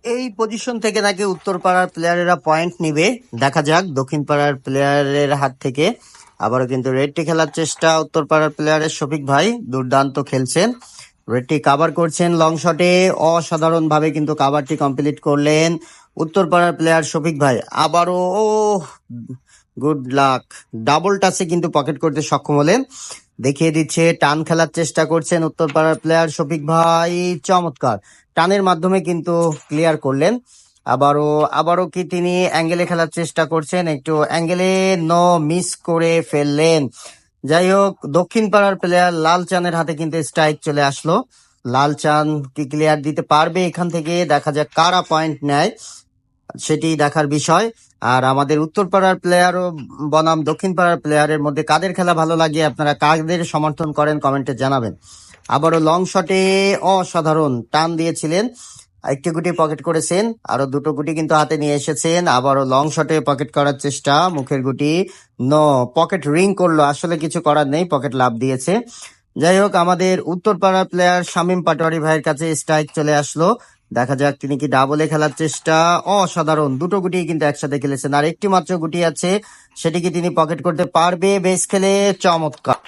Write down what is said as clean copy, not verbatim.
এই পজিশন থেকে নাকি উত্তরপাড়ার প্লেয়ারেরা পয়েন্ট নিবে, দেখা যাক দক্ষিণ পাড়ার প্লেয়ারের হাত থেকে। আবারও কিন্তু রেডটি খেলার চেষ্টা উত্তরপাড়ার প্লেয়ারের শফিক ভাই দুর্দান্ত খেলছেন, রেডটি কাভার করছেন লং শটে, অসাধারণ ভাবে কিন্তু কাভারটি কমপ্লিট করলেন উত্তরপাড়ার প্লেয়ার শফিক ভাই। আবারও গুড লাক, ডাবল টাচে কিন্তু পকেট করতে সক্ষম হলেন। দেখিয়ে দিচ্ছে টান খেলার চেষ্টা করছেন উত্তরপাড়ার প্লেয়ার শফিক ভাই, চমৎকার টানের মাধ্যমে কিন্তু ক্লিয়ার করলেন। আবারও আবারও কি তিনি অ্যাঙ্গেলে খেলার চেষ্টা করছেন, একটু অ্যাঙ্গেলে মিস করে ফেললেন। যাই হোক, দক্ষিণ পাড়ার প্লেয়ার লাল চানের হাতে কিন্তু স্ট্রাইক চলে আসলো। লাল চান কি ক্লিয়ার দিতে পারবে এখান থেকে, দেখা যাক কারা পয়েন্ট নেয়, সেটি দেখার বিষয়। আর আমাদের উত্তরপাড়ার প্লেয়ার ও বনাম দক্ষিণ পাড়ার প্লেয়ারের মধ্যে কাদের খেলা ভালো লাগে, আপনারা কাদের সমর্থন করেন কমেন্টে জানাবেন। আবারও লং শটে অসাধারণ টান দিয়েছিলেন, একটি গুটি পকেট করেছেন, আরো দুটো গুটি কিন্তু হাতে নিয়ে এসেছেন। আবারও লং শটে পকেট করার চেষ্টা, মুখের গুটি পকেট রিং করলো, আসলে কিছু করার নেই, পকেট লাভ দিয়েছে। যাই হোক, আমাদের উত্তরপাড়ার প্লেয়ার শামীম পাটোয়ারি ভাইয়ের কাছে স্ট্রাইক চলে আসলো, দেখা যাক তিনি কি ডাবলে খেলার চেষ্টা, অসাধারণ দুটো গুটি কিন্তু একসাথে খেলেছেন, আর একটি মাত্র গুটি আছে, সেটিকে তিনি পকেট করতে পারবে, বেশ খেলে চমৎকার।